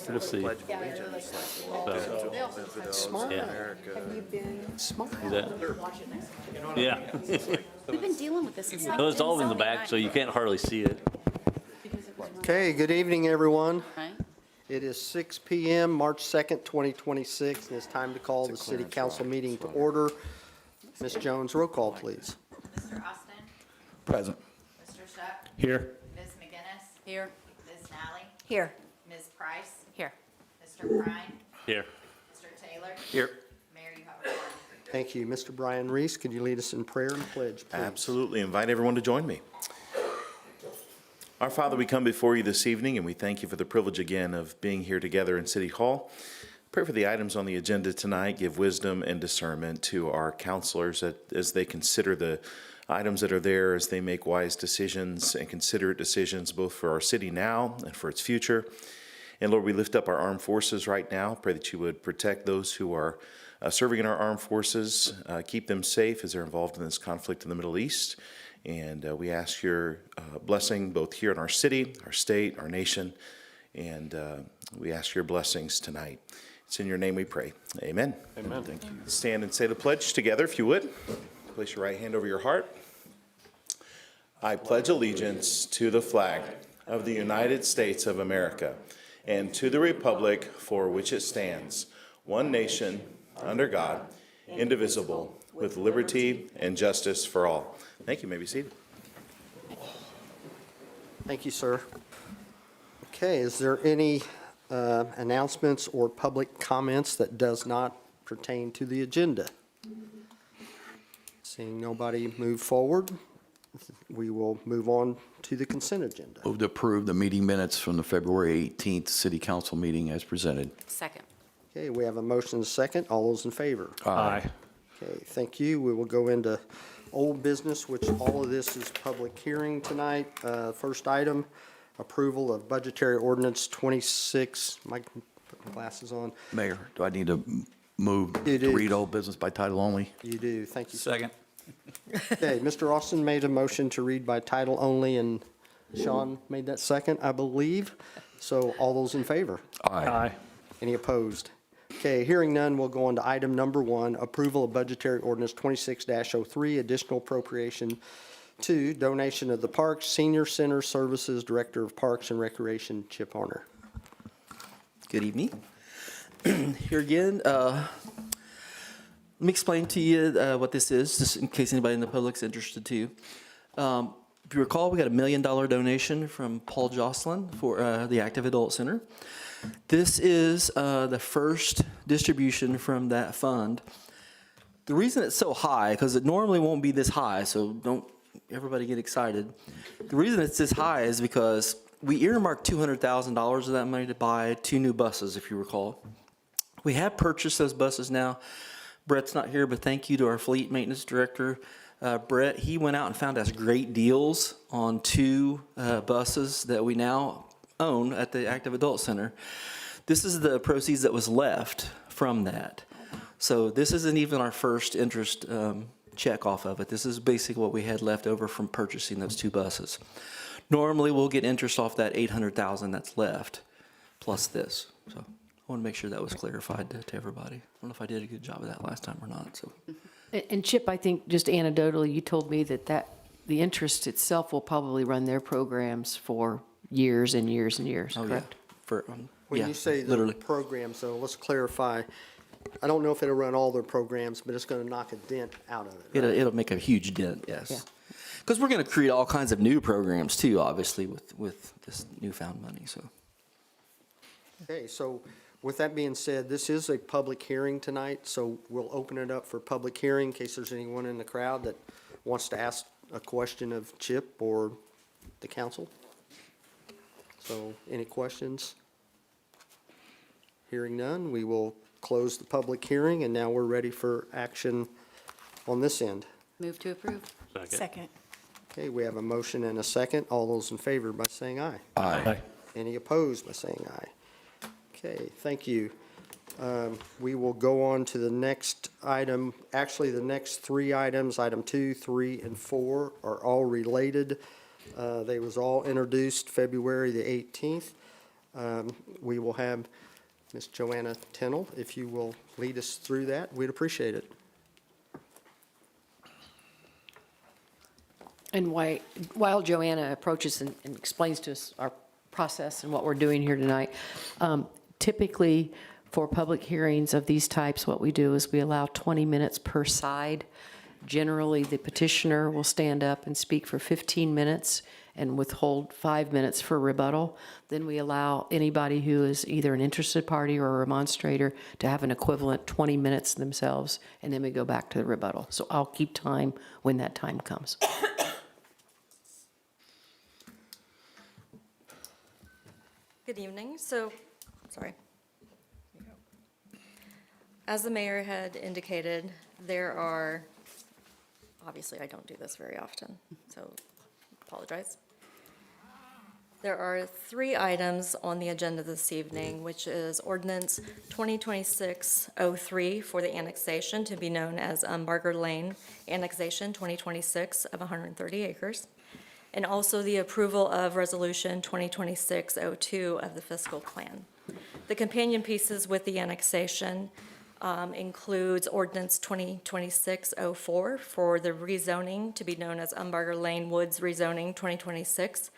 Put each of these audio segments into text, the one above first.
We'll see. Smile. Yeah. Have you been smile? Yeah. We've been dealing with this since No, it's all in the back, so you can't hardly see it. Okay, good evening, everyone. Right? It is 6 PM, March 2nd, 2026, and it's time to call the city council meeting to order. Ms. Jones, roll call, please. Mr. Austin? Present. Mr. Shuck? Here. Ms. McGinnis? Here. Ms. Nally? Here. Ms. Price? Here. Mr. Prine? Here. Mr. Taylor? Here. Mayor, you have a quorum. Thank you. Mr. Brian Reese, could you lead us in prayer and pledge, please? Absolutely. Invite everyone to join me. Our Father, we come before you this evening, and we thank you for the privilege again of being here together in City Hall. Pray for the items on the agenda tonight. Give wisdom and discernment to our counselors as they consider the items that are there, as they make wise decisions and considerate decisions, both for our city now and for its future. And Lord, we lift up our armed forces right now. Pray that you would protect those who are serving in our armed forces, keep them safe as they're involved in this conflict in the Middle East. And we ask your blessing both here in our city, our state, our nation, and we ask your blessings tonight. It's in your name we pray. Amen. Amen. Thank you. Stand and say the pledge together, if you would. Place your right hand over your heart. I pledge allegiance to the flag of the United States of America and to the republic for which it stands, one nation, under God, indivisible, with liberty and justice for all. Thank you. You may be seated. Thank you, sir. Okay, is there any announcements or public comments that does not pertain to the agenda? Seeing nobody move forward, we will move on to the consent agenda. Move to approve the meeting minutes from the February 18th City Council meeting as presented. Second. Okay, we have a motion and a second. All those in favor? Aye. Okay, thank you. We will go into old business, which all of this is public hearing tonight. First item, approval of budgetary ordinance 26. Mike, put my glasses on. Mayor, do I need to move You to do. read old business by title only? You do. Thank you. Second. Okay, Mr. Austin made a motion to read by title only, and Sean made that second, I believe. So all those in favor? Aye. Any opposed? Okay, hearing none, we'll go on to item number 1, approval of budgetary ordinance 26-03, additional appropriation to donation of the Parks Senior Center Services Director of Parks and Recreation, Chip Horner. Good evening. Here again, let me explain to you what this is, just in case anybody in the public's interested too. If you recall, we got $1 million donation from Paul Jocelyn for the Active Adult Center. This is the first distribution from that fund. The reason it's so high, because it normally won't be this high, so don't everybody get excited. The reason it's this high is because we earmarked $200,000 of that money to buy 2 new buses, if you recall. We have purchased those buses now. Brett's not here, but thank you to our fleet maintenance director, Brett. He went out and found us great deals on 2 buses that we now own at the Active Adult Center. This is the proceeds that was left from that. So this isn't even our first interest check off of it. This is basically what we had left over from purchasing those 2 buses. Normally we'll get interest off that $800,000 that's left, plus this. So I want to make sure that was clarified to everybody. I don't know if I did a good job of that last time or not. So. And Chip, I think just anecdotally, you told me that the interest itself will probably run their programs for years and years and years, correct? Yeah. When you say the literally. program, so let's clarify. I don't know if it'll run all their programs, but it's going to knock a dent out of it. Right? It'll make a huge dent, yes. Yeah. Because we're going to create all kinds of new programs too, obviously, with this newfound money. So. Okay, so with that being said, this is a public hearing tonight, so we'll open it up for public hearing in case there's anyone in the crowd that wants to ask a question of Chip or the council. So any questions? Hearing none, we will close the public hearing, and now we're ready for action on this end. Move to approve. Second. Okay, we have a motion and a second. All those in favor by saying aye. Aye. Any opposed by saying aye? Okay, thank you. We will go on to the next item. Actually, the next 3 items, item 2, 3, and 4, are all related. They was all introduced February the 18th. We will have Ms. Joanna Tennell. If you will lead us through that, we'd appreciate it. And while Joanna approaches and explains to us our process and what we're doing here tonight, typically for public hearings of these types, what we do is we allow 20 minutes per side. Generally, the petitioner will stand up and speak for 15 minutes and withhold 5 minutes for rebuttal. Then we allow anybody who is either an interested party or a remonstrator to have an equivalent 20 minutes themselves, and then we go back to the rebuttal. So I'll keep time when that time comes. Good evening. Sorry. As the mayor had indicated, there are, obviously I don't do this very often, so apologize. There are 3 items on the agenda this evening, which is ordinance 2026-03 for the annexation to be known as Barger Lane Annexation 2026 of 130 acres. And also the approval of Resolution 2026-02 of the fiscal plan. The companion pieces with the annexation includes Ordinance 2026-04 for the rezoning to be known as Umbarger Lane Woods Rezoning 2026,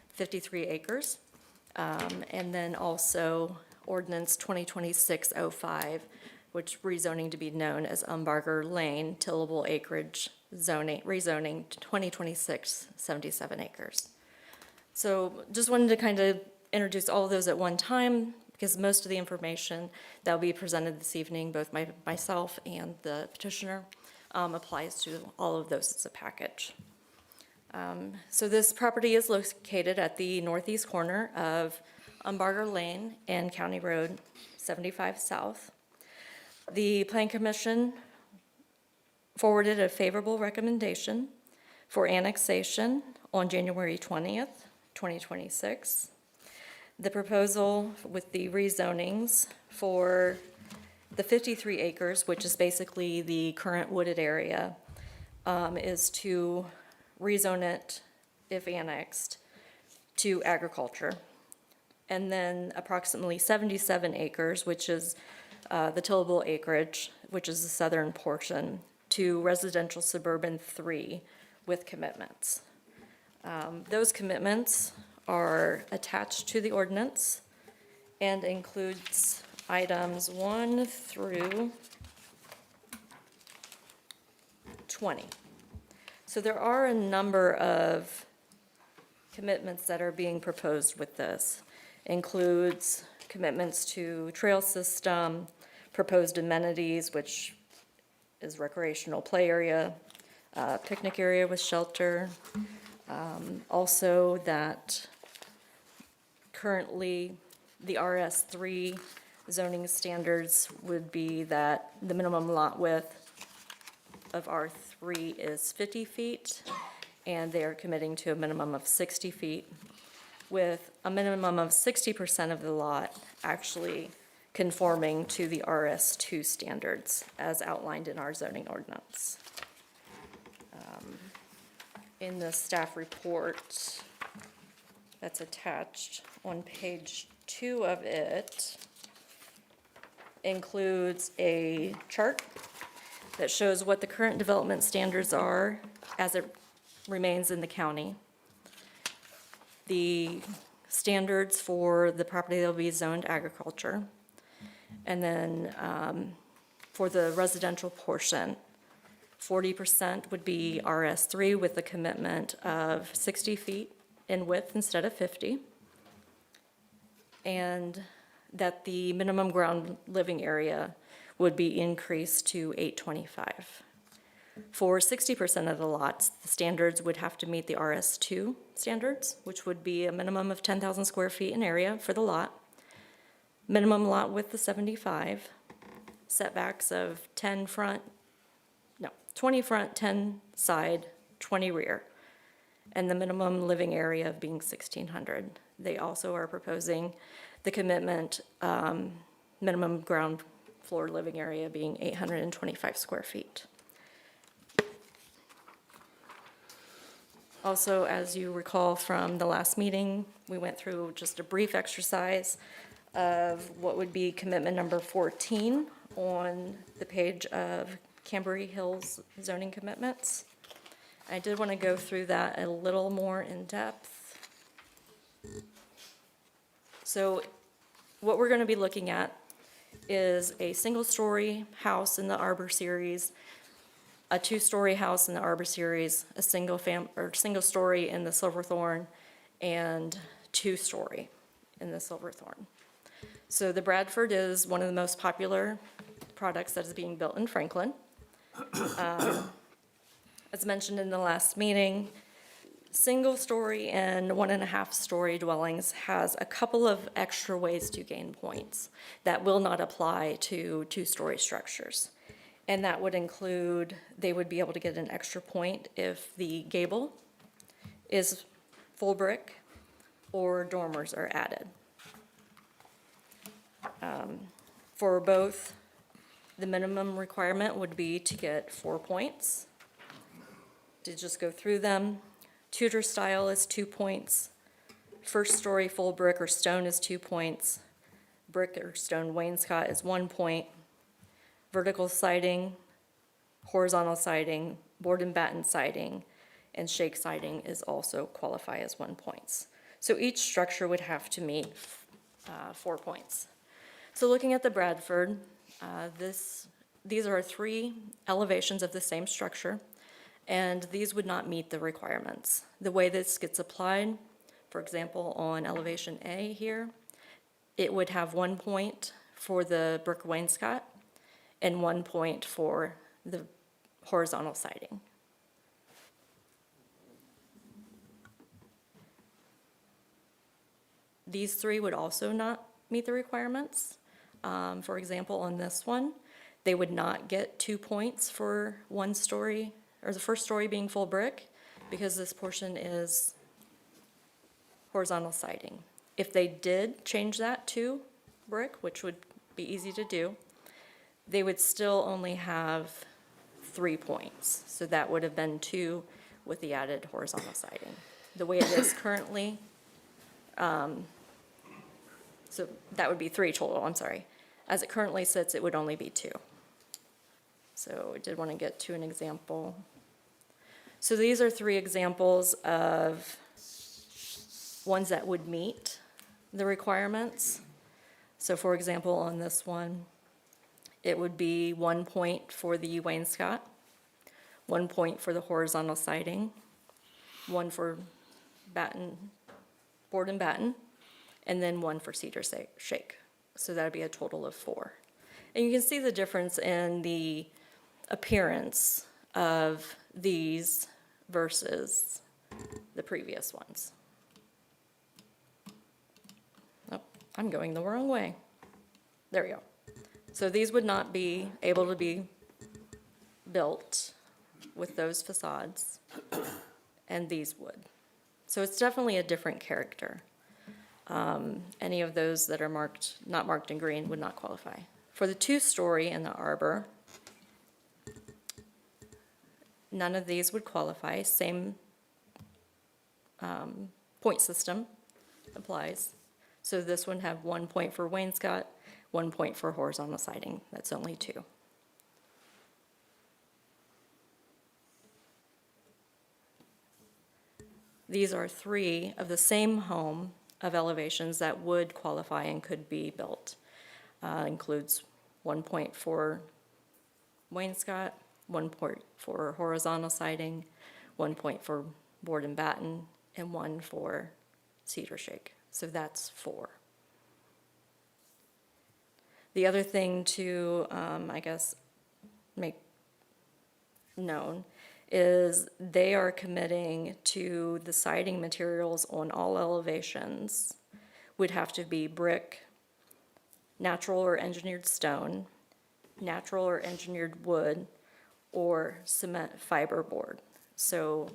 53 acres. And then also Ordinance 2026-05, which rezoning to be known as Umbarger Lane Tillable Acreage rezoning 2026, 77 acres. So just wanted to kind of introduce all of those at one time because most of the information that will be presented this evening, both myself and the petitioner, applies to all of those as a package. So this property is located at the northeast corner of Umbarger Lane and County Road 75 South. The Plan Commission forwarded a favorable recommendation for annexation on January 20th, 2026. The proposal with the rezonings for the 53 acres, which is basically the current wooded area, is to rezone it, if annexed, to agriculture. And then approximately 77 acres, which is the tillable acreage, which is the southern portion, to residential suburban 3 with commitments. Those commitments are attached to the ordinance and includes items 1 through 20. So there are a number of commitments that are being proposed with this. Includes commitments to trail system, proposed amenities, which is recreational play area, picnic area with shelter. Also that currently the RS3 zoning standards would be that the minimum lot width of R3 is 50 feet, and they are committing to a minimum of 60 feet, with a minimum of 60% of the lot actually conforming to the RS2 standards as outlined in our zoning ordinance. In the staff report that's attached on page 2 of it includes a chart that shows what the current development standards are as it remains in the county. The standards for the property that will be zoned agriculture. And then for the residential portion, 40% would be RS3 with a commitment of 60 feet in width instead of 50. And that the minimum ground living area would be increased to 825. For 60% of the lots, the standards would have to meet the RS2 standards, which would be a minimum of 10,000 square feet in area for the lot. Minimum lot width of 75, setbacks of 20 front, 10 side, 20 rear, and the minimum living area of being 1,600. They also are proposing the commitment, minimum ground floor living area being 825 square feet. Also, as you recall from the last meeting, we went through just a brief exercise of what would be commitment number 14 on the page of Camberry Hills zoning commitments. I did want to go through that a little more in depth. So what we're going to be looking at is a single-story house in the Arbor series, a two-story house in the Arbor series, a single-story in the Silverthorne, and two-story in the Silverthorne. So the Bradford is one of the most popular products that is being built in Franklin. As mentioned in the last meeting, single-story and 1.5-story dwellings has a couple of extra ways to gain points that will not apply to two-story structures. And that would include, they would be able to get an extra point if the gable is full brick or dormers are added. For both, the minimum requirement would be to get 4 points. To just go through them, Tudor style is 2 points. First story full brick or stone is 2 points. Brick or stone wainscot is 1 point. Vertical siding, horizontal siding, board and batten siding, and shake siding is also qualify as 1 point. So each structure would have to meet 4 points. So looking at the Bradford, these are 3 elevations of the same structure, and these would not meet the requirements. The way this gets applied, for example, on elevation A here, it would have 1 point for the brick wainscot and 1 point for the horizontal siding. These 3 would also not meet the requirements. For example, on this one, they would not get 2 points for 1 story, or the first story being full brick, because this portion is horizontal siding. If they did change that to brick, which would be easy to do, they would still only have 3 points. So that would have been 2 with the added horizontal siding. The way it is currently, so that would be 3 total, I'm sorry. As it currently sits, it would only be 2. So I did want to get to an example. So these are 3 examples of ones that would meet the requirements. So for example, on this one, it would be 1 point for the wainscot, 1 point for the horizontal siding, 1 for board and batten, and then 1 for cedar shake. So that would be a total of 4. And you can see the difference in the appearance of these versus the previous ones. Oh, I'm going the wrong way. There we go. So these would not be able to be built with those facades, and these would. So it's definitely a different character. Any of those that are not marked in green would not qualify. For the 2-story in the Arbor, none of these would qualify. Same point system applies. So this one have 1 point for wainscot, 1 point for horizontal siding. That's only 2. These are 3 of the same home of elevations that would qualify and could be built. Includes 1 point for wainscot, 1 point for horizontal siding, 1 point for board and batten, and 1 for cedar shake. So that's 4. The other thing to, I guess, make known is they are committing to the siding materials on all elevations would have to be brick, natural or engineered stone, natural or engineered wood, or cement fiber board. So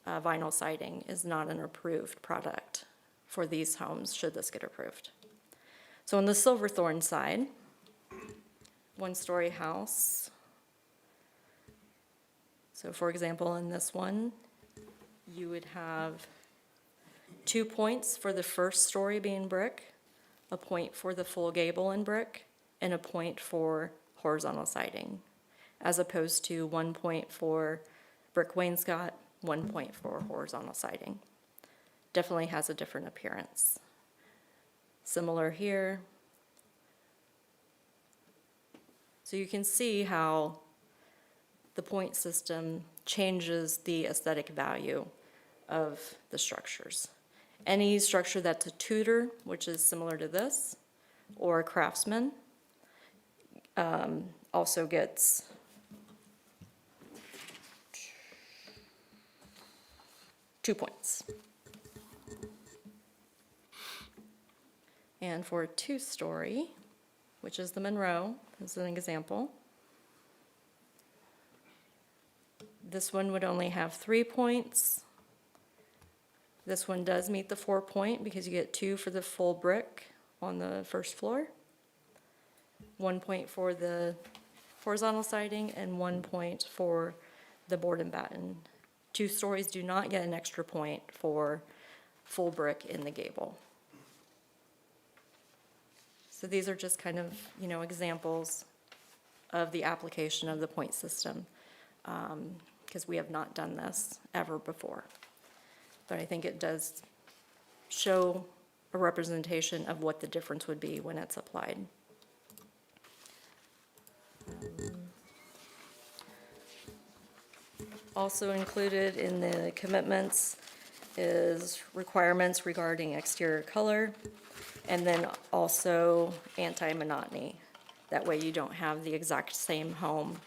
vinyl siding is not an approved product for these homes should this get approved. So on the Silverthorne side, 1-story house. So for example, in this one, you would have 2 points for the first story being brick, a point for the full gable in brick, and a point for horizontal siding, as opposed to 1 point for brick wainscot, 1 point for horizontal siding. Definitely has a different appearance. Similar here. So you can see how the point system changes the aesthetic value of the structures. Any structure that's a Tudor, which is similar to this, or a Craftsman, also gets two points. And for a two-story, which is the Monroe, as an example, this one would only have 3 points. This one does meet the 4 point because you get 2 for the full brick on the first floor, 1 point for the horizontal siding, and 1 point for the board and batten. 2 stories do not get an extra point for full brick in the gable. So these are just kind of, examples of the application of the point system, because we have not done this ever before. But I think it does show a representation of what the difference would be when it's applied. Also included in the commitments is requirements regarding exterior color, and then also anti-monotony. That way you don't have the exact same home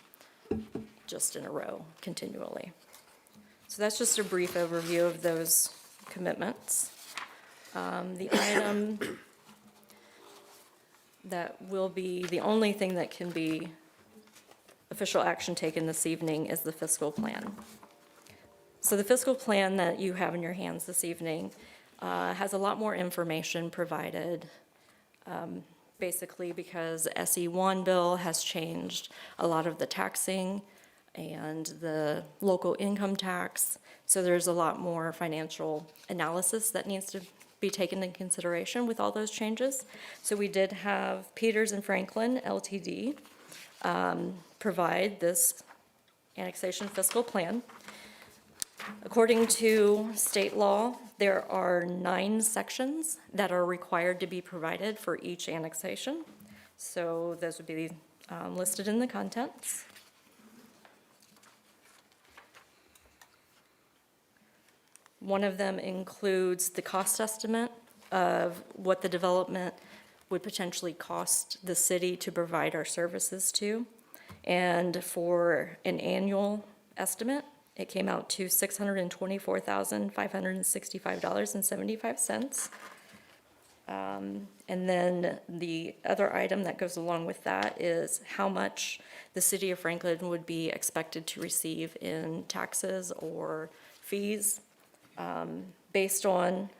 just in a row continually. So that's just a brief overview of those commitments. The item that will be, the only thing that can be official action taken this evening is the fiscal plan. So the fiscal plan that you have in your hands this evening has a lot more information provided, basically because SE1 bill has changed a lot of the taxing and the local income tax. So there's a lot more financial analysis that needs to be taken into consideration with all those changes. So we did have Peters and Franklin LTD provide this annexation fiscal plan. According to state law, there are 9 sections that are required to be provided for each annexation. So those would be listed in the contents. One of them includes the cost estimate of what the development would potentially cost the city to provide our services to. And for an annual estimate, it came out to $624,565.75. And then the other item that goes along with that is how much the city of Franklin would be expected to receive in taxes or fees, based on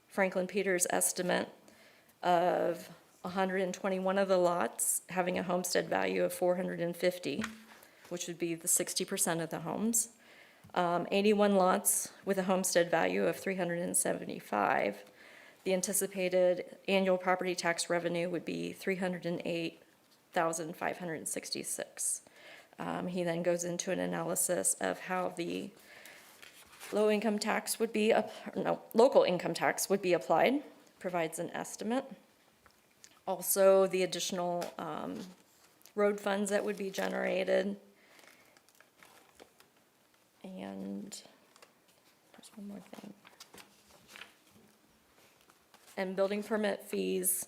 Franklin Peters' estimate of 121 of the lots having a homestead value of $450, which would be the 60% of the homes. 81 lots with a homestead value of $375. The anticipated annual property tax revenue would be $308,566. He then goes into an analysis of how the local income tax would be applied, provides an estimate. Also, the additional road funds that would be generated. And there's one more thing. And building permit fees,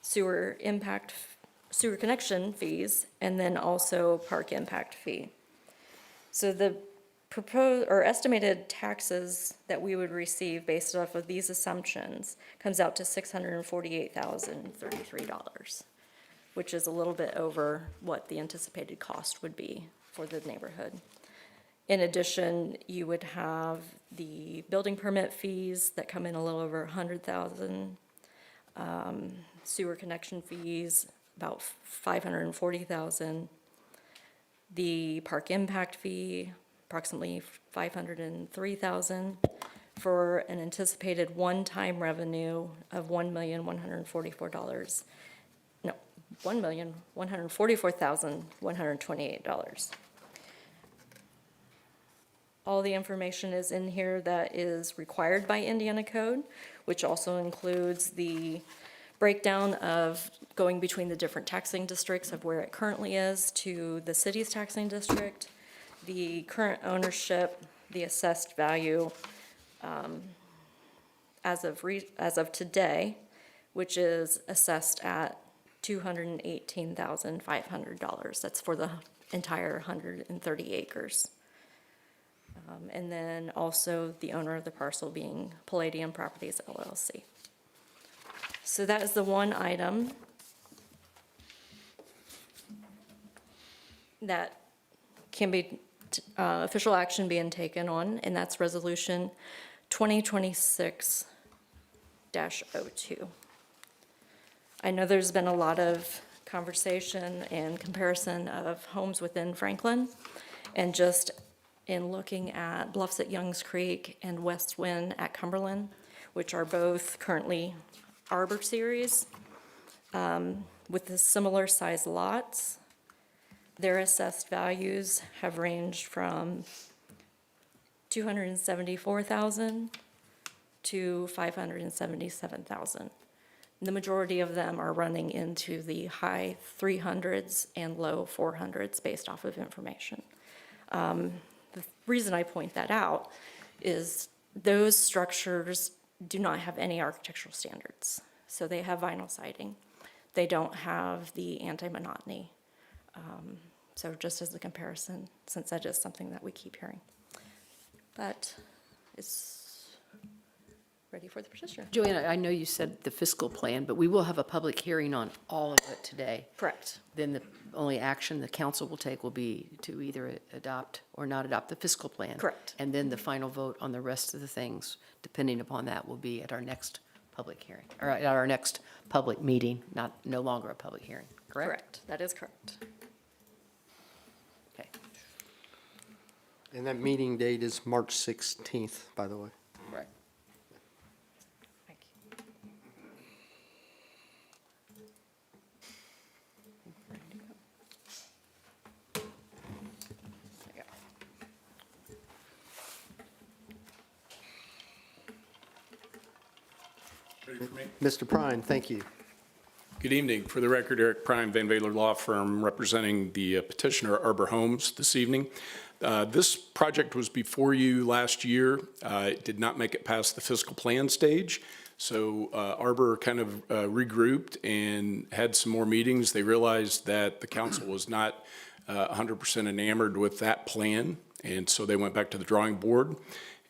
sewer connection fees, and then also park impact fee. So the proposed or estimated taxes that we would receive based off of these assumptions comes out to $648,033, which is a little bit over what the anticipated cost would be for the neighborhood. In addition, you would have the building permit fees that come in a little over $100,000, sewer connection fees about $540,000, the park impact fee approximately $503,000 for an anticipated one-time revenue of $1,144. No, $1,144,128. All the information is in here that is required by Indiana Code, which also includes the breakdown of going between the different taxing districts of where it currently is to the city's taxing district, the current ownership, the assessed value as of today, which is assessed at $218,500. That's for the entire 130 acres. And then also the owner of the parcel being Palladium Properties LLC. So that is the one item that can be official action being taken on, and that's Resolution 2026-02. I know there's been a lot of conversation and comparison of homes within Franklin, and just in looking at Bluffs at Youngs Creek and West Wind at Cumberland, which are both currently Arbor Series, with the similar size lots. Their assessed values have ranged from $274,000 to $577,000. The majority of them are running into the high 300s and low 400s based off of information. The reason I point that out is those structures do not have any architectural standards. So they have vinyl siding. They don't have the anti-monotony. So just as a comparison, since that is something that we keep hearing. But it's ready for the petitioner. Joanna, I know you said the fiscal plan, but we will have a public hearing on all of it today. Correct. Then the only action the council will take will be to either adopt or not adopt the fiscal plan. Correct. And then the final vote on the rest of the things, depending upon that, will be at our next public hearing, or at our next public meeting, no longer a public hearing, correct? Correct. That is correct. Okay, And that meeting date is March 16th, by the way. right. Thank you. Ready for me? Mr. Prine, thank you. Good evening. For the record, Eric Prime, Van Valer Law Firm, representing the petitioner Arbor Homes this evening. This project was before you last year. It did not make it past the fiscal plan stage. So Arbor kind of regrouped and had some more meetings. They realized that the council was not 100% enamored with that plan. And so they went back to the drawing board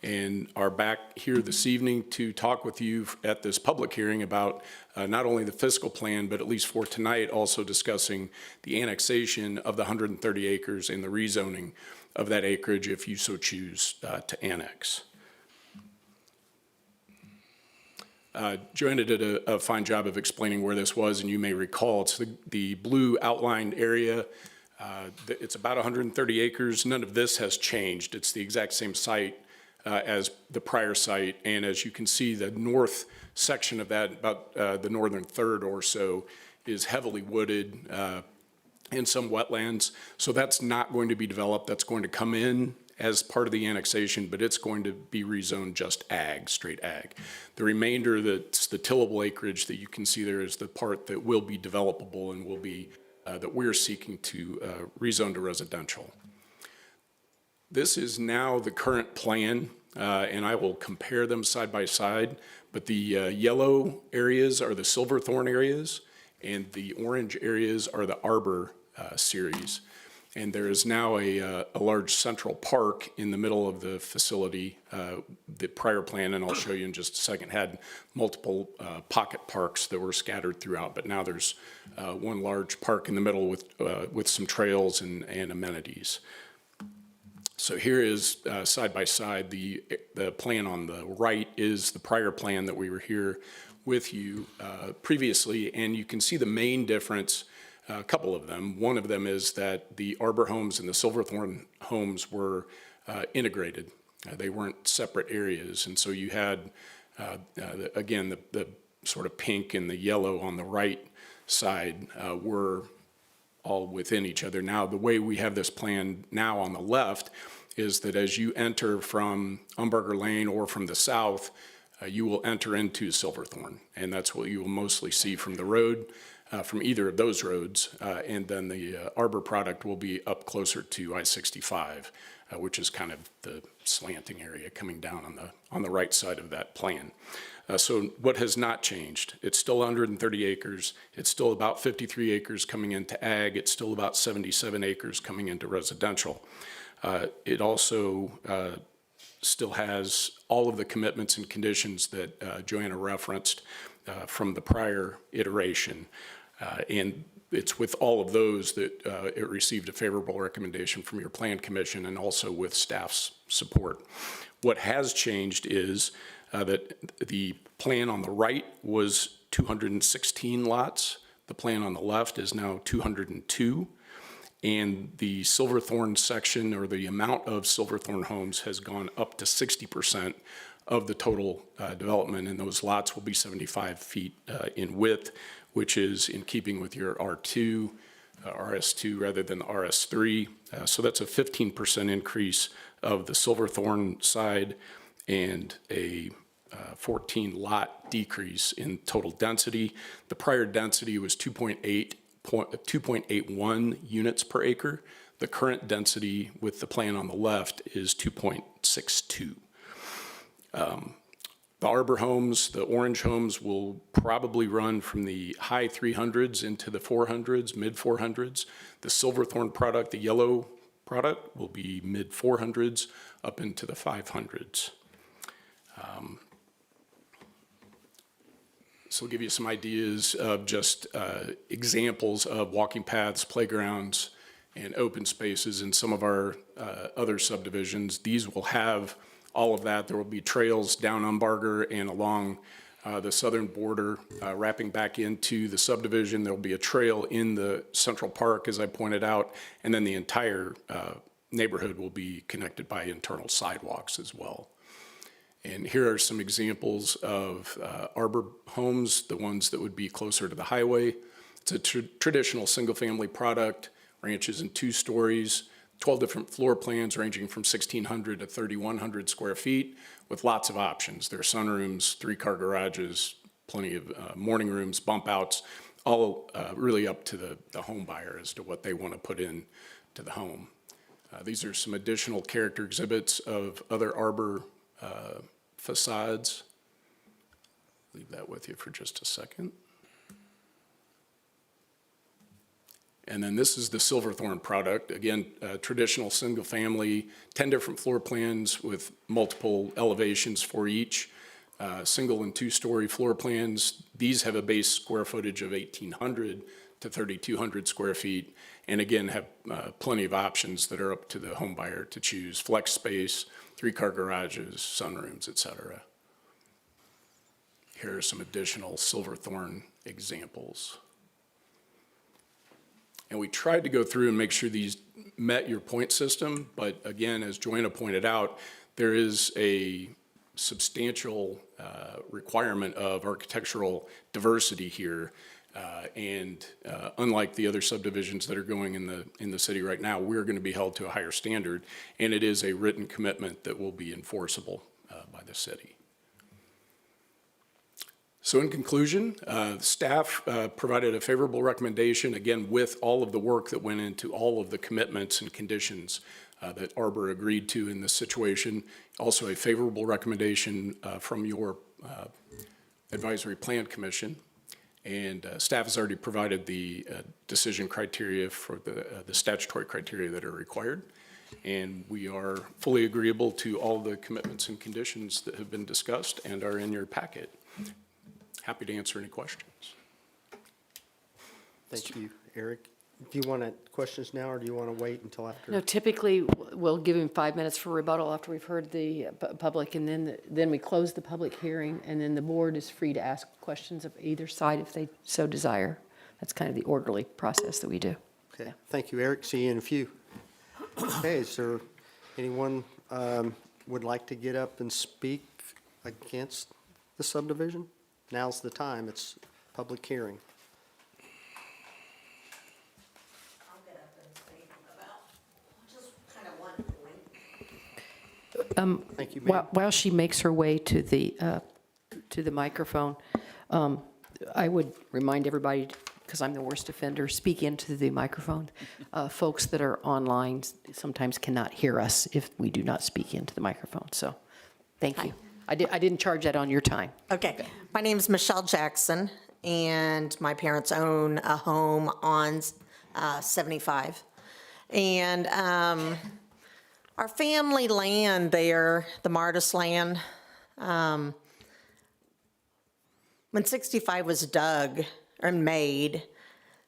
and are back here this evening to talk with you at this public hearing about not only the fiscal plan, but at least for tonight, also discussing the annexation of the 130 acres and the rezoning of that acreage if you so choose to annex. Joanna did a fine job of explaining where this was, and you may recall it's the blue outlined area. It's about 130 acres. None of this has changed. It's the exact same site as the prior site, and as you can see, the north section of that, about the northern third or so, is heavily wooded and some wetlands. So that's not going to be developed. That's going to come in as part of the annexation, but it's going to be rezoned just ag, straight ag. The remainder, that's the tillable acreage that you can see there, is the part that will be developable and will be that we're seeking to rezone to residential. This is now the current plan, and I will compare them side by side, but the yellow areas are the Silverthorne areas, and the orange areas are the Arbor series. And there is now a large central park in the middle of the facility. The prior plan, and I'll show you in just a second, had multiple pocket parks that were scattered throughout, but now there's one large park in the middle with some trails and amenities. So here is side by side, the plan on the right is the prior plan that we were here with you previously, and you can see the main difference, a couple of them. One of them is that the Arbor homes and the Silverthorne homes were integrated. They weren't separate areas. And so you had, again, the sort of pink and the yellow on the right side were all within each other. Now, the way we have this plan now on the left is that as you enter from Umberger Lane or from the south, you will enter into Silverthorne, and that's what you will mostly see from the road, from either of those roads, and then the Arbor product will be up closer to I-65, which is kind of the slanting area coming down on the right side of that plan. So what has not changed? It's still 130 acres. It's still about 53 acres coming into ag. It's still about 77 acres coming into residential. It also still has all of the commitments and conditions that Joanna referenced from the prior iteration. And it's with all of those that it received a favorable recommendation from your Plan Commission and also with staff's support. What has changed is that the plan on the right was 216 lots. The plan on the left is now 202. And the Silverthorne section, or the amount of Silverthorne homes, has gone up to 60% of the total development, and those lots will be 75 feet in width, which is in keeping with your R2, RS2 rather than RS3. So that's a 15% increase of the Silverthorne side and a 14 lot decrease in total density. The prior density was 2.81 units per acre. The current density with the plan on the left is 2.62. The Arbor homes, the orange homes, will probably run from the high 300s into the 400s, mid 400s. The Silverthorne product, the yellow product, will be mid 400s up into the 500s. So we'll give you some ideas of just examples of walking paths, playgrounds, and open spaces in some of our other subdivisions. These will have all of that. There will be trails down Umbarger and along the southern border, wrapping back into the subdivision. There will be a trail in the Central Park, as I pointed out, and then the entire neighborhood will be connected by internal sidewalks as well. And here are some examples of Arbor homes, the ones that would be closer to the highway. It's a traditional single-family product, ranches in 2 stories, 12 different floor plans ranging from 1,600 to 3,100 square feet with lots of options. There are sunrooms, 3-car garages, plenty of morning rooms, bump outs, all really up to the home buyer as to what they want to put in to the home. These are some additional character exhibits of other Arbor facades. Leave that with you for just a second. And then this is the Silverthorne product. Again, traditional single family, 10 different floor plans with multiple elevations for each. Single and 2-story floor plans. These have a base square footage of 1,800 to 3,200 square feet. And again, have plenty of options that are up to the home buyer to choose. Flex space, 3-car garages, sunrooms, et cetera. Here are some additional Silverthorne examples. And we tried to go through and make sure these met your point system, but again, as Joanna pointed out, there is a substantial requirement of architectural diversity here. And unlike the other subdivisions that are going in the city right now, we're going to be held to a higher standard, and it is a written commitment that will be enforceable by the city. So in conclusion, staff provided a favorable recommendation, again, with all of the work that went into all of the commitments and conditions that Arbor agreed to in this situation. Also a favorable recommendation from your Advisory Plan Commission. And staff has already provided the decision criteria for the statutory criteria that are required. And we are fully agreeable to all the commitments and conditions that have been discussed and are in your packet. Happy to answer any questions. Thank you, Eric. Do you want questions now, or do you want to wait until after? No, typically, we'll give him 5 minutes for rebuttal after we've heard the public, and then we close the public hearing, and then the board is free to ask questions of either side if they so desire. That's kind of the orderly process that we do. Okay, thank you, Eric. See you in a few. Okay, is there anyone would like to get up and speak against the subdivision? Now's the time. It's public hearing. I'll get up and speak about just kind of one point. Thank you, ma'am. While she makes her way to the microphone, I would remind everybody, because I'm the worst offender, speak into the microphone. Folks that are online sometimes cannot hear us if we do not speak into the microphone, so thank you. I didn't charge that on your time. Okay, my name's Michelle Jackson, and my parents own a home on 75. And our family land there, the Martis land, when 65 was dug or made,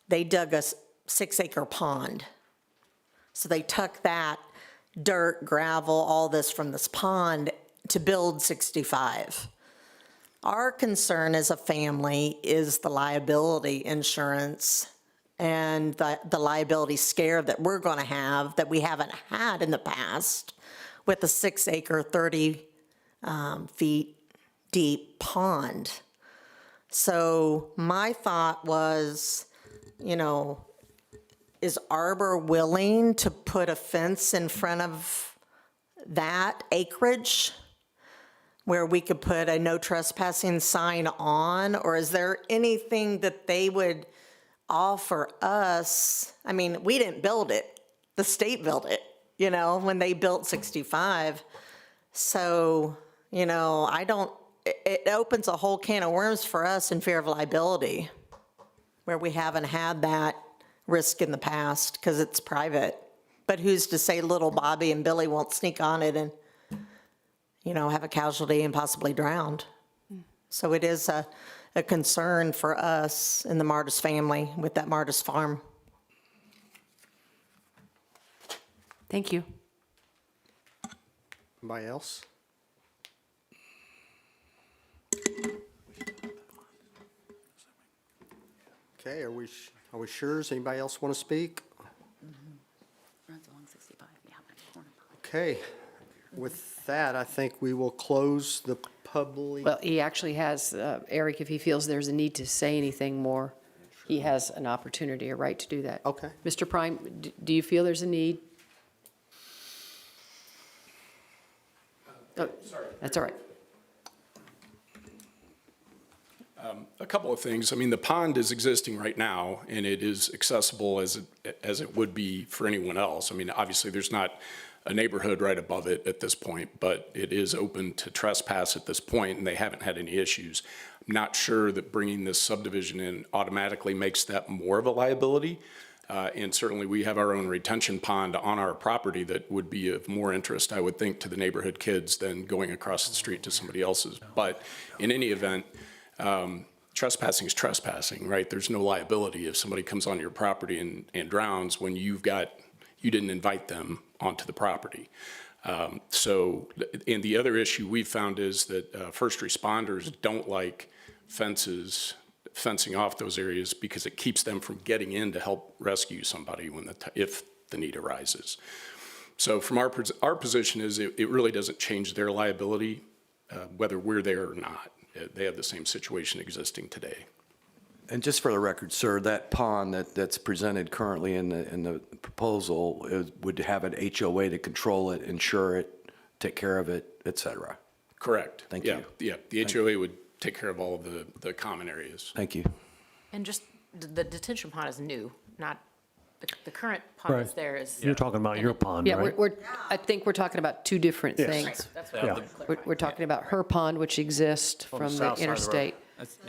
they dug a 6-acre pond. So they took that dirt, gravel, all this from this pond to build 65. Our concern as a family is the liability insurance and the liability scare that we're going to have that we haven't had in the past with a 6-acre, 30 feet deep pond. So my thought was, is Arbor willing to put a fence in front of that acreage where we could put a no trespassing sign on? Or is there anything that they would offer us? I mean, we didn't build it. The state built it, when they built 65. So, it opens a whole can of worms for us in fear of liability, where we haven't had that risk in the past because it's private. But who's to say little Bobby and Billy won't sneak on it and, have a casualty and possibly drowned? So it is a concern for us in the Martis family with that Martis farm. Thank you. Anybody else? Okay, are we sure? Does anybody else want to speak? Runs along 65, yeah. Okay, with that, I think we will close the public. Well, he actually has, Eric, if he feels there's a need to say anything more, he has an opportunity, a right to do that. Okay. Mr. Prime, do you feel there's a need? Oh, Sorry. that's all right. A couple of things. I mean, the pond is existing right now, and it is accessible as it would be for anyone else. I mean, obviously, there's not a neighborhood right above it at this point, but it is open to trespass at this point, and they haven't had any issues. I'm not sure that bringing this subdivision in automatically makes that more of a liability. And certainly, we have our own retention pond on our property that would be of more interest, I would think, to the neighborhood kids than going across the street to somebody else's. But in any event, trespassing is trespassing, right? There's no liability if somebody comes on your property and drowns when you didn't invite them onto the property. And the other issue we've found is that first responders don't like fencing off those areas because it keeps them from getting in to help rescue somebody if the need arises. So from our position is it really doesn't change their liability, whether we're there or not. They have the same situation existing today. And just for the record, sir, that pond that's presented currently in the proposal would have an HOA to control it, insure it, take care of it, et cetera. Correct. Thank you. Yeah, the HOA would take care of all of the common areas. Thank you. And just, the detention pond is new, not, the current pond that's there is. You're talking about your pond, Yeah, right? I think we're talking about two different Yes. things. That's Yeah. what We're talking about her pond, which exists On the from the south side of the road. interstate.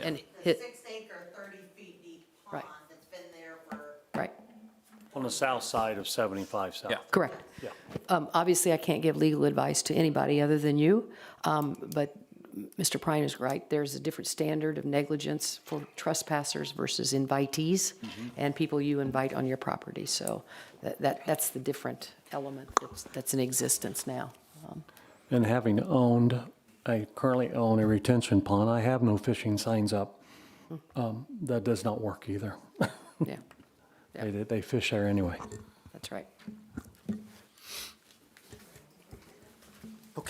And The hit, 6-acre, 30-feet deep Right. pond that's been there for right, On the south side of 75 South. correct. Yeah. Obviously, I can't give legal advice to anybody other than you, but Mr. Prine is right. There's a different standard of negligence for trespassers versus invitees and people you invite on your property. So that's the different element that's in existence now. And I currently own a retention pond. I have no fishing signs up. That does not work either. Yeah, They fish there anyway. that's right.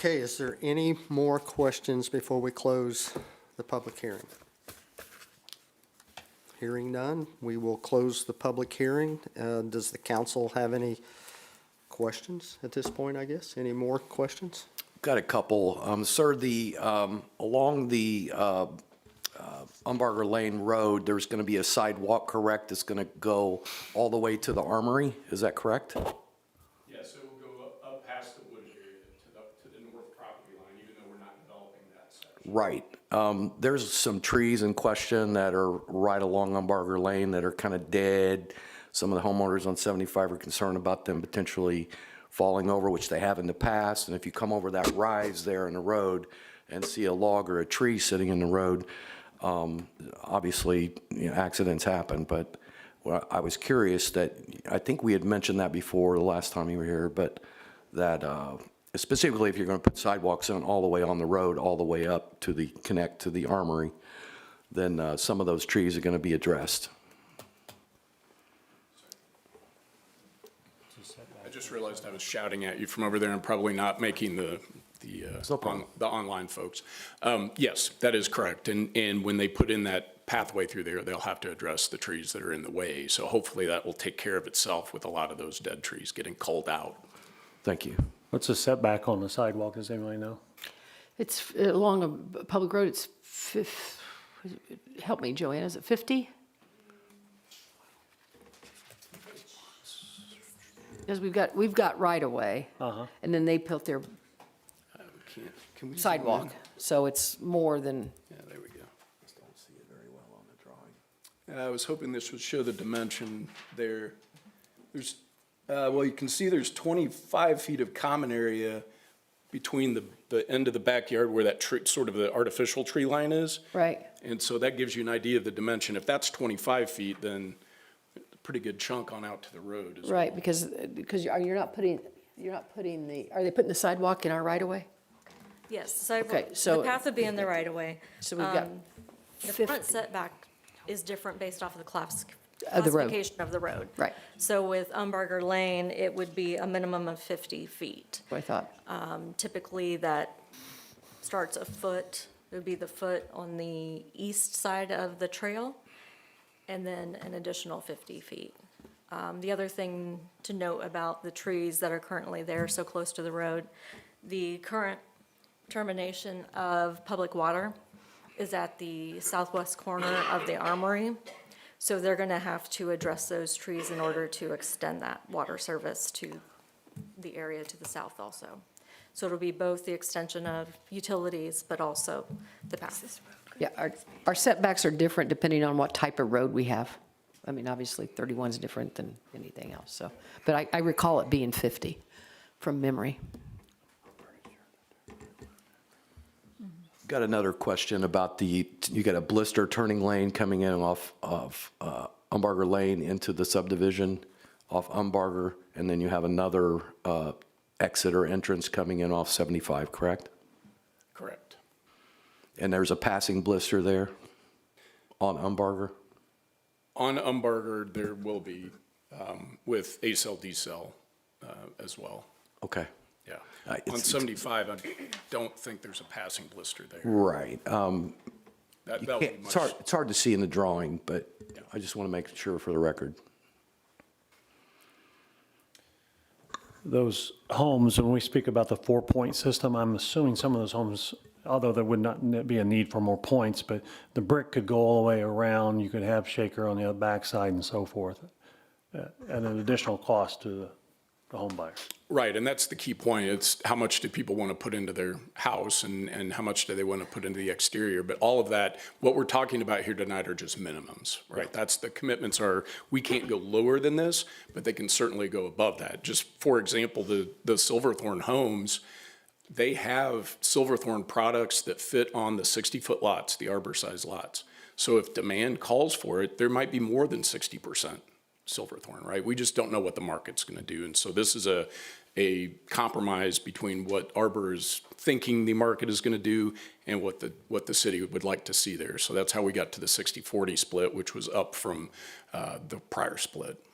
Okay, is there any more questions before we close the public hearing? Hearing none, we will close the public hearing. Does the council have any questions at this point, I guess? Any more questions? Got a couple. Sir, along the Umbarger Lane Road, there's going to be a sidewalk, correct? That's going to go all the way to the Armory, is that correct? Yes, it will go up past the wooded area to the north property line, even though we're not developing that section. Right. There's some trees in question that are right along Umbarger Lane that are kind of dead. Some of the homeowners on 75 are concerned about them potentially falling over, which they have in the past. And if you come over that rise there in the road and see a log or a tree sitting in the road, obviously, accidents happen. But I was curious that, I think we had mentioned that before the last time you were here, but that specifically if you're going to put sidewalks in all the way on the road, all the way up to connect to the Armory, then some of those trees are going to be addressed. I just realized I was shouting at you from over there and probably not making the online folks. Yes, that is correct. And when they put in that pathway through there, they'll have to address the trees that are in the way. So hopefully that will take care of itself with a lot of those dead trees getting culled out. Thank you. What's the setback on the sidewalk, does anybody know? It's along a public road, it's help me, Joanna, is it 50? Because we've got right of way, and then they built their Can we zoom sidewalk, in? so it's more than, Yeah, there we go. Don't see it very well on the drawing. I was hoping this would show the dimension there. There's, well, you can see there's 25 feet of common area between the end of the backyard where that tree, sort of the artificial tree line is. right? And so that gives you an idea of the dimension. If that's 25 feet, then a pretty good chunk on out to the road as well. Right, because you're not putting are they putting the sidewalk in our right of way? Yes, the sidewalk, Okay, the so- path would be in the right of way. So we've got The 50 front setback is different based off of the Of the road. classification of the road. Right. So with Umbarger Lane, it would be a minimum of 50 feet. what I thought. Typically, that starts a foot, it would be the foot on the east side of the trail, and then an additional 50 feet. The other thing to note about the trees that are currently there so close to the road, the current termination of public water is at the southwest corner of the Armory. So they're going to have to address those trees in order to extend that water service to the area to the south also. So it'll be both the extension of utilities, but also the path. Yeah, our setbacks are different depending on what type of road we have. I mean, obviously 31 is different than anything else, so. But I recall it being 50 from memory. Got another question about you got a blister turning lane coming in off of Umbarger Lane into the subdivision off Umbarger, and then you have another exit or entrance coming in off 75, correct? Correct. And there's a passing blister there on Umbarger? On Umbarger, there will be with A-cell, D-cell as well. Okay. Yeah. It's- On 75, I don't think there's a passing blister there. Right. That'll be It's much. it's hard to see in the drawing, but I just want to make sure for the record. Those homes, when we speak about the 4-point system, I'm assuming some of those homes, although there would not be a need for more points, but the brick could go all the way around, you could have shaker on the backside and so forth, at an additional cost to the home buyer. Right, and that's the key point. It's how much do people want to put into their house and how much do they want to put into the exterior? But all of that, what we're talking about here tonight are just minimums, right? That's the commitments are, we can't go lower than this, but they can certainly go above that. Just for example, the Silverthorne homes, they have Silverthorne products that fit on the 60-foot lots, the arbor-size lots. So if demand calls for it, there might be more than 60% Silverthorne, right? We just don't know what the market's going to do. And so this is a compromise between what Arbor is thinking the market is going to do and what the city would like to see there. So that's how we got to the 60-40 split, which was up from the prior split.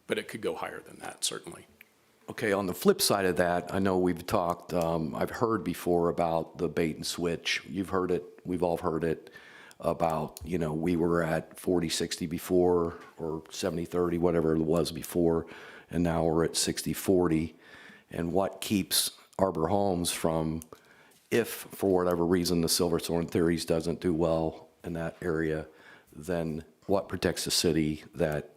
But it could go higher than that, certainly. Okay, on the flip side of that, I know we've talked, I've heard before about the bait and switch. You've heard it, we've all heard it about, we were at 40-60 before, or 70-30, whatever it was before, and now we're at 60-40. And what keeps Arbor Homes from, if for whatever reason the Silverthorne Theories doesn't do well in that area, then what protects the city that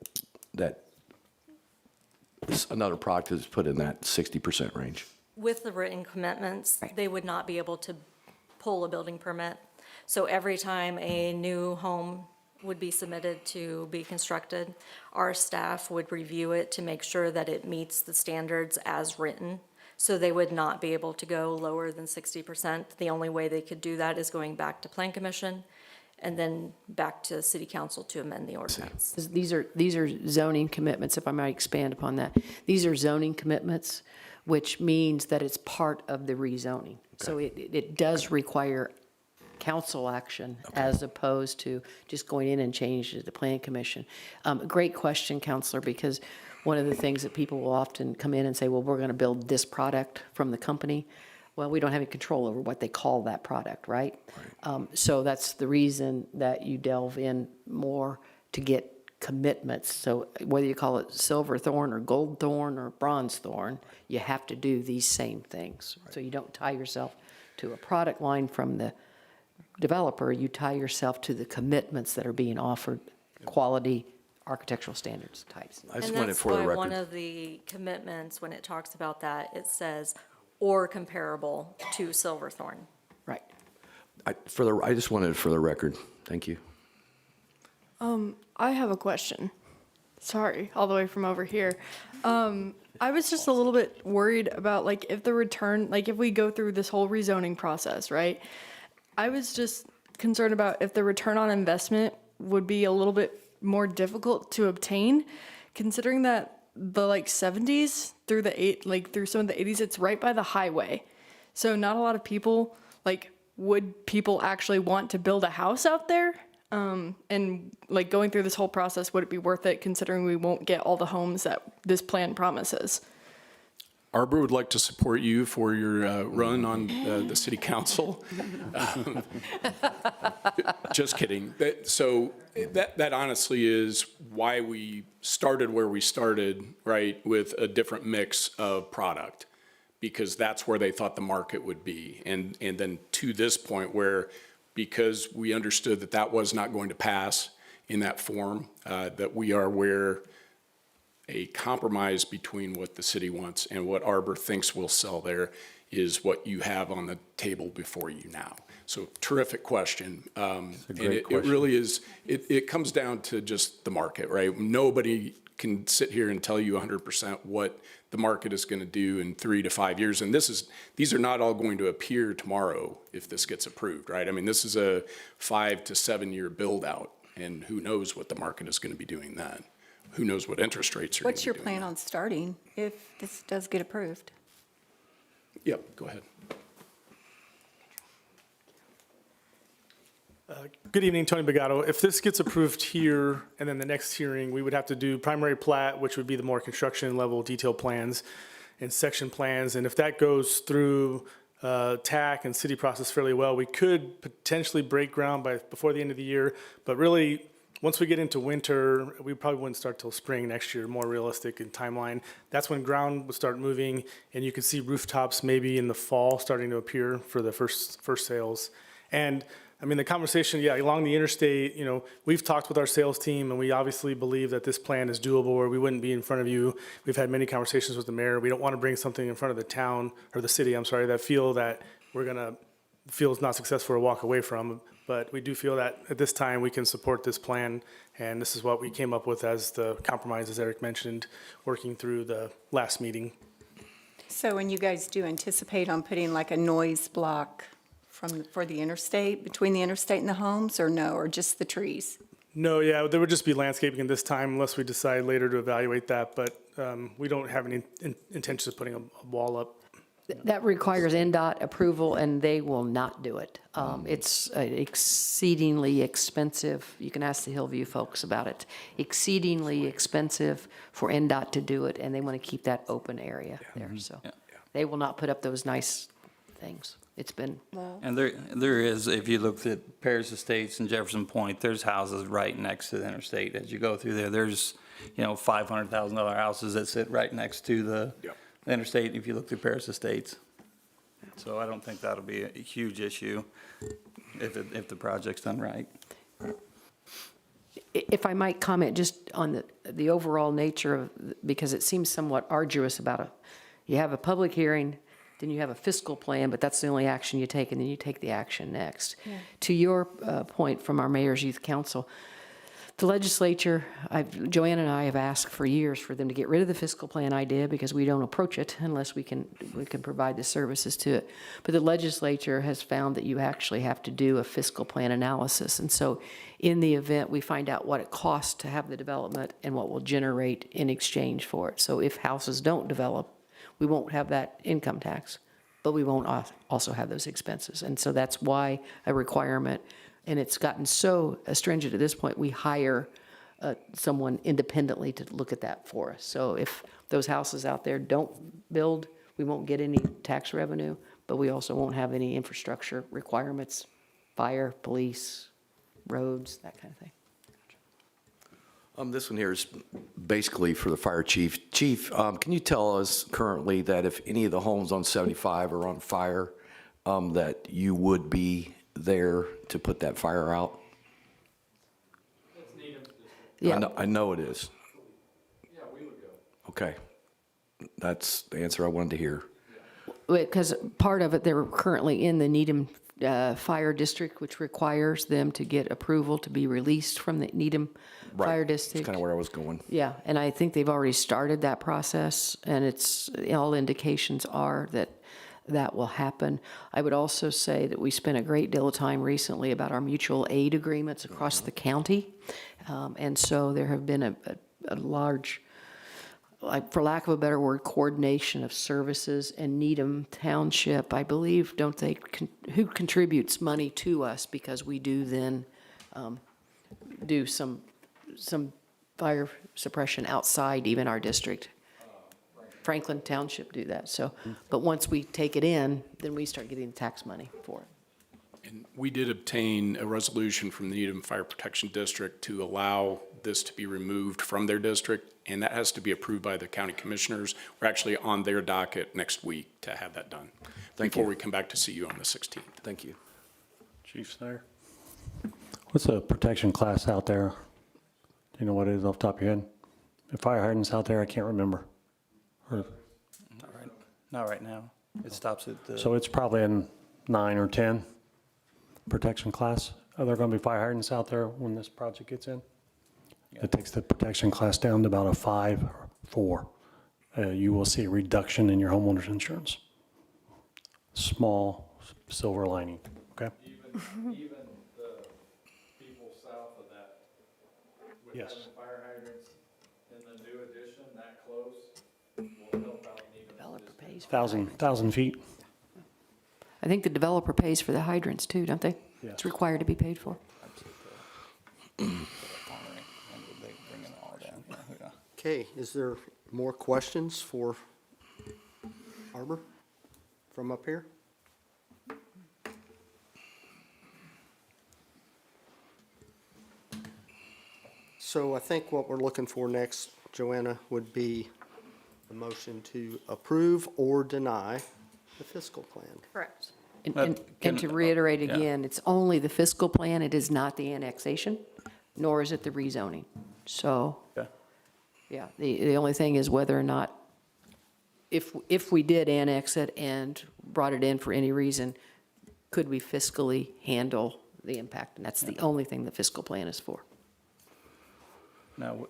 another product is put in that 60% range? With the written commitments, they would not be able to pull a building permit. So every time a new home would be submitted to be constructed, our staff would review it to make sure that it meets the standards as written. So they would not be able to go lower than 60%. The only way they could do that is going back to Plan Commission and then back to City Council to amend the ordinance. These are zoning commitments, if I might expand upon that. These are zoning commitments, which means that it's part of the rezoning. So it does require council action as opposed to just going in and changing the Plan Commission. Great question, Counselor, because one of the things that people will often come in and say, well, we're going to build this product from the company. Well, we don't have any control over what they call that product, right? So that's the reason that you delve in more to get commitments. So whether you call it silver thorn or gold thorn or bronze thorn, you have to do these same things. So you don't tie yourself to a product line from the developer, you tie yourself to the commitments that are being offered, quality, architectural standards types. I just And wanted that's for the why record. one of the commitments, when it talks about that, it says, or comparable to Silverthorne. Right. I just wanted it for the record. Thank you. I have a question. Sorry, all the way from over here. I was just a little bit worried about if the return, if we go through this whole rezoning process, right? I was just concerned about if the return on investment would be a little bit more difficult to obtain, considering that the 70s through through some of the 80s, it's right by the highway. So not a lot of people, would people actually want to build a house out there? And going through this whole process, would it be worth it considering we won't get all the homes that this plan promises? Arbor would like to support you for your run on the city council. Just kidding. So that honestly is why we started where we started, right, with a different mix of product, because that's where they thought the market would be. And then to this point where, because we understood that that was not going to pass in that form, that we are where a compromise between what the city wants and what Arbor thinks will sell there is what you have on the table before you now. So terrific question. And it really is, it comes down to just the market, right? Nobody can sit here and tell you 100% what the market is going to do in 3 to 5 years. And these are not all going to appear tomorrow if this gets approved, right? I mean, this is a 5 to 7 year build out, and who knows what the market is going to be doing then. Who knows what interest rates are going to be What's your doing plan then. on starting if this does get approved? Yep, go ahead. Good evening, Tony Bagato. If this gets approved here and then the next hearing, we would have to do primary plat, which would be the more construction level detailed plans and section plans. And if that goes through TAC and city process fairly well, we could potentially break ground before the end of the year. But really, once we get into winter, we probably wouldn't start till spring next year, more realistic in timeline. That's when ground would start moving, and you could see rooftops maybe in the fall starting to appear for the first sales. And I mean, the conversation, along the interstate, we've talked with our sales team, and we obviously believe that this plan is doable, or we wouldn't be in front of you. We've had many conversations with the mayor. We don't want to bring something in front of the town, or the city, that feels not successful or walk away from. But we do feel that at this time, we can support this plan, and this is what we came up with as the compromise, as Eric mentioned, working through the last meeting. So when you guys do anticipate on putting a noise block for the interstate, between the interstate and the homes, or no, or just the trees? No, there would just be landscaping at this time unless we decide later to evaluate that, but we don't have any intentions of putting a wall up. That requires NDOT approval, and they will not do it. It's exceedingly expensive. You can ask the Hillview folks about it. Exceedingly expensive for NDOT to do it, and they want to keep that open area there, so. They will not put up those nice things. It's been, And there is, if you look at Paris Estates and Jefferson Point, there's houses right next to the interstate. As you go through there, there's, $500,000 houses that sit right next to the interstate if you look through Paris Estates. So I don't think that'll be a huge issue if the project's done right. if I might comment just on the overall nature of, because it seems somewhat arduous you have a public hearing, then you have a fiscal plan, but that's the only action you take, and then you take the action next. Yeah. To your point from our Mayor's Youth Council, the legislature, Joanne and I have asked for years for them to get rid of the fiscal plan idea because we don't approach it unless we can provide the services to it. But the legislature has found that you actually have to do a fiscal plan analysis. And so in the event, we find out what it costs to have the development and what will generate in exchange for it. So if houses don't develop, we won't have that income tax, but we won't also have those expenses. And so that's why a requirement, and it's gotten so stringent at this point, we hire someone independently to look at that for us. So if those houses out there don't build, we won't get any tax revenue, but we also won't have any infrastructure requirements, fire, police, roads, that kind of thing. This one here is basically for the fire chief. Chief, can you tell us currently that if any of the homes on 75 are on fire, that you would be there to put that fire out? Yeah. I know it is. Yeah, we would go. Okay. That's the answer I wanted to hear. Because part of it, they're currently in the Needham Fire District, which requires them to get approval to be released from the Needham Fire District. That's kind of where I was going. Yeah, and I think they've already started that process, and all indications are that that will happen. I would also say that we spent a great deal of time recently about our mutual aid agreements across the county. And so there have been a large, for lack of a better word, coordination of services. And Needham Township, I believe, who contributes money to us because we do then do some fire suppression outside even our district. Franklin Township do that. So, but once we take it in, then we start getting tax money for it. And we did obtain a resolution from the Needham Fire Protection District to allow this to be removed from their district, and that has to be approved by the county commissioners. We're actually on their docket next week to have that done. Before we come back to see you on the 16th. Thank you. Chief Snyder? What's a protection class out there? Do you know what it is off the top of your head? If fire hydrants out there, I can't remember. Not right now. It stops at the. So it's probably in 9 or 10 protection class. Are there going to be fire hydrants out there when this project gets in? It takes the protection class down to about a 5 or 4. You will see a reduction in your homeowner's insurance. Small silver lining, okay? Even the people south of that, with Yes. having fire hydrants in the new addition that close, will help out Needham. Developer pays. 1,000 feet. I think the developer pays for the hydrants too, don't they? Yes. It's required to be paid for. Okay, is there more questions for Arbor from up here? So I think what we're looking for next, Joanna, would be a motion to approve or deny the fiscal plan. Correct. And to reiterate again, it's only the fiscal plan, it is not the annexation, nor is it the rezoning. So, Okay. yeah, the only thing is whether or not, if we did annex it and brought it in for any reason, could we fiscally handle the impact? And that's the only thing the fiscal plan is for. Now,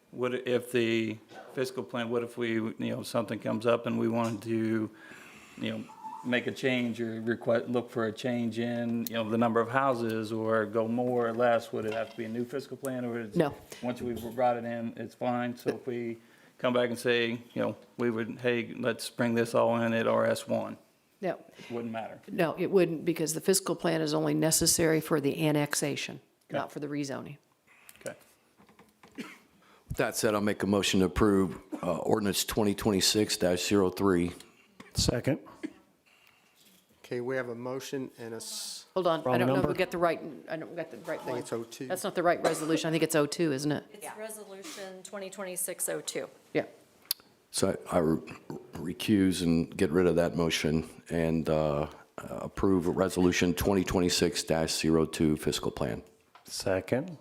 what if the fiscal plan, what if we, something comes up and we wanted to, make a change or look for a change in, the number of houses or go more or less? Would it have to be a new fiscal plan or is? No. Once we've brought it in, it's fine? So if we come back and say, we would, hey, let's bring this all in at RS1. No, Wouldn't matter. no, it wouldn't, because the fiscal plan is only necessary for the annexation, not for the rezoning. Okay. With that said, I'll make a motion to approve ordinance 2026-03. Second. Okay, we have a motion and Hold on, I Wrong don't know if number? we get the right, I don't get the right I think one. it's 02. That's not the right resolution, I think it's 02, isn't it? It's Resolution 2026-02. Yeah. So I recuse and get rid of that motion and approve Resolution 2026-02 fiscal plan. Second.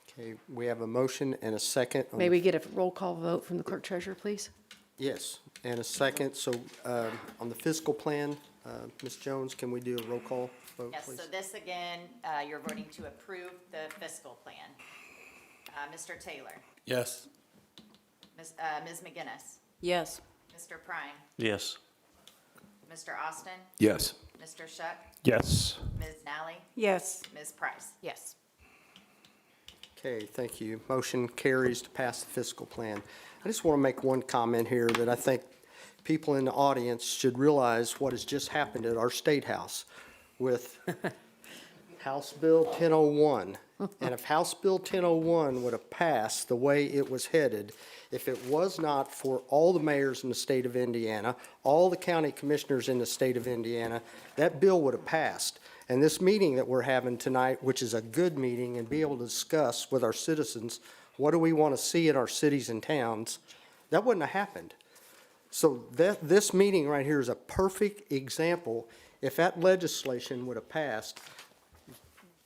Okay, we have a motion and a second. on May we get a roll call vote from the clerk treasurer, please? Yes, and a second. So on the fiscal plan, Ms. Jones, can we do a roll call vote, Yes, please? so this again, you're voting to approve the fiscal plan. Mr. Taylor, Yes. Ms. McGinnis, Yes. Mr. Prine, Yes. Mr. Austin, Yes. Mr. Shuck, Yes. Ms. Nally, Yes. Ms. Price. Yes. Okay, thank you. Motion carries to pass the fiscal plan. I just want to make one comment here that I think people in the audience should realize what has just happened at our State House with House Bill 1001. And if House Bill 1001 would have passed the way it was headed, if it was not for all the mayors in the state of Indiana, all the county commissioners in the state of Indiana, that bill would have passed. And this meeting that we're having tonight, which is a good meeting, and be able to discuss with our citizens, what do we want to see in our cities and towns, that wouldn't have happened. So this meeting right here is a perfect example. If that legislation would have passed,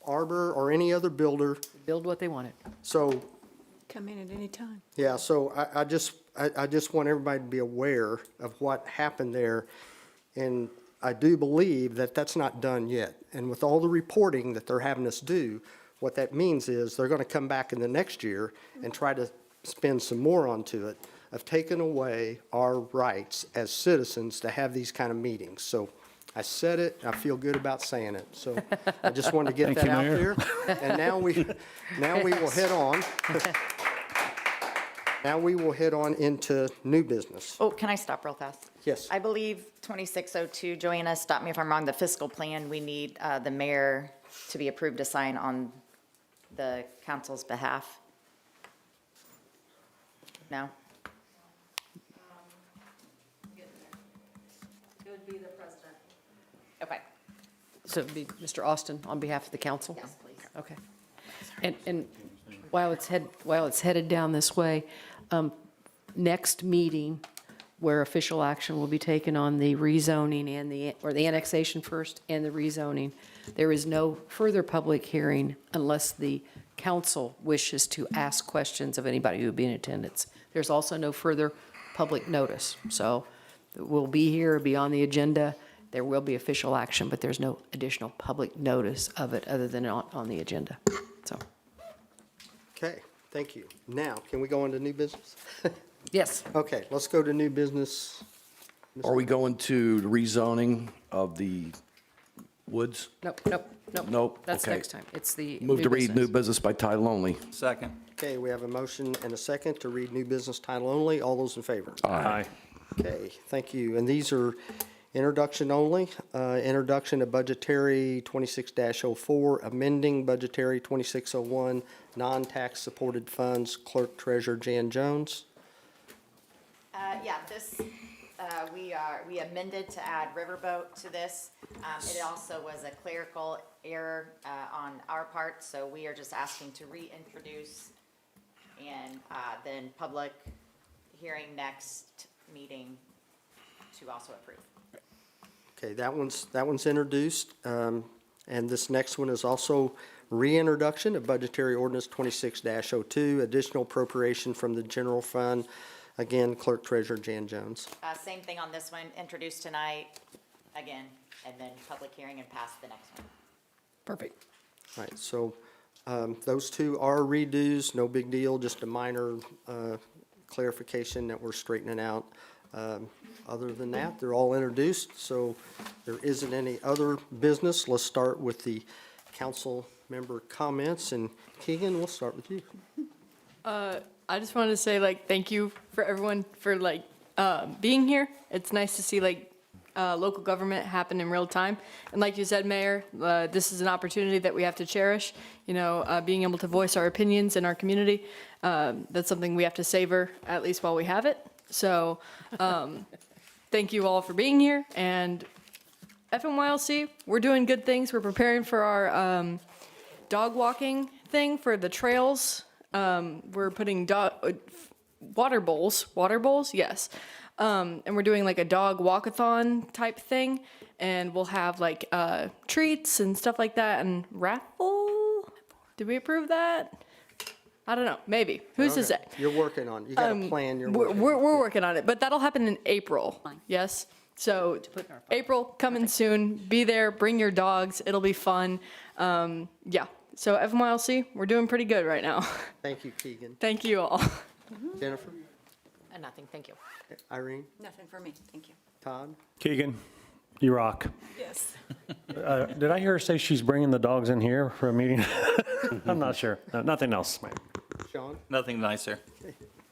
Arbor or any other builder, Build what they wanted. so, Come in at any time. yeah, so I just want everybody to be aware of what happened there. And I do believe that that's not done yet. And with all the reporting that they're having us do, what that means is they're going to come back in the next year and try to spend some more onto it of taking away our rights as citizens to have these kind of meetings. So I said it, I feel good about saying it. So I just wanted to get Thank that you, out Mayor. there. And now we will head on. Now we will head on into new business. Oh, can I stop real fast? Yes. I believe 2602, Joanna, stop me if I'm wrong, the fiscal plan, we need the mayor to be approved to sign on the council's behalf. No? It would be the president. Okay. So it'd be Mr. Austin on behalf of the council? Yes, please. Okay. And while it's headed down this way, next meeting where official action will be taken on the rezoning and the annexation first and the rezoning, there is no further public hearing unless the council wishes to ask questions of anybody who would be in attendance. There's also no further public notice. So we'll be here, be on the agenda. There will be official action, but there's no additional public notice of it other than on the agenda. So, Okay, thank you. Now, can we go into new business? yes. Okay, let's go to new business. Are we going to the rezoning of the woods? Nope. Nope, That's okay. next time. It's the Move to read new business. business by title only. Second. Okay, we have a motion and a second to read new business title only. All those in favor? Aye. Okay, thank you. And these are introduction only. Introduction to budgetary 26-04, amending budgetary 2601, non-tax supported funds, clerk treasurer Jan Jones. Yeah, this, we amended to add Riverboat to this. It also was a clerical error on our part, so we are just asking to reintroduce and then public hearing next meeting to also approve. Okay, that one's introduced. And this next one is also reintroduction of budgetary ordinance 26-02, additional appropriation from the general fund. Again, clerk treasurer Jan Jones. Same thing on this one, introduced tonight, again, and then public hearing and pass the next one. Perfect. All right, so those two are redos, no big deal, just a minor clarification that we're straightening out. Other than that, they're all introduced, so there isn't any other business. Let's start with the council member comments, and Keegan, we'll start with you. I just wanted to say, like, thank you for everyone for, like, being here. It's nice to see, like, local government happen in real time. And like you said, Mayor, this is an opportunity that we have to cherish, you know, being able to voice our opinions in our community. That's something we have to savor, at least while we have it. So, thank you all for being here. And FMYLC, we're doing good things. We're preparing for our dog walking thing for the trails. We're putting water bowls, yes. And we're doing like a dog walkathon type thing. And we'll have like treats and stuff like that and raffle. Did we approve that? I don't know, maybe. Who's to Okay. say? You're working on, you got a plan, you're working. We're working on it, but that'll happen in April, yes? So April, coming soon, be there, bring your dogs, it'll be fun. Yeah, so FMYLC, we're doing pretty good right now. Thank you, Keegan. Thank you all. Jennifer? Nothing, thank you. Irene? Nothing for me, thank you. Todd? Keegan, you rock. Yes. Did I hear her say she's bringing the dogs in here for a meeting? I'm not sure. No, nothing else, ma'am. Sean? Nothing nicer.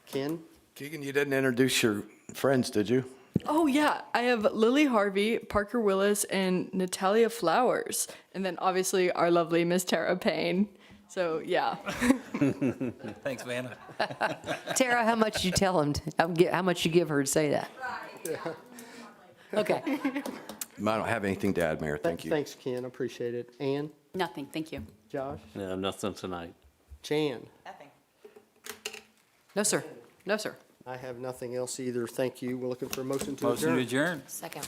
Ken? Keegan, you didn't introduce your friends, did you? Oh yeah, I have Lily Harvey, Parker Willis, and Natalia Flowers. And then obviously our lovely Miss Tara Payne. So yeah. Thanks, man. Tara, how much you tell him, how much you give her to say that? Okay. I don't have anything to add, Mayor. Thank you. Thanks, Ken, appreciate it. Ann? Nothing, thank you. Josh? Yeah, nothing tonight. Jan? Nothing. No, sir. No, sir. I have nothing else either. Thank you. We're looking for a motion to Motion to adjourn. adjourn. Second.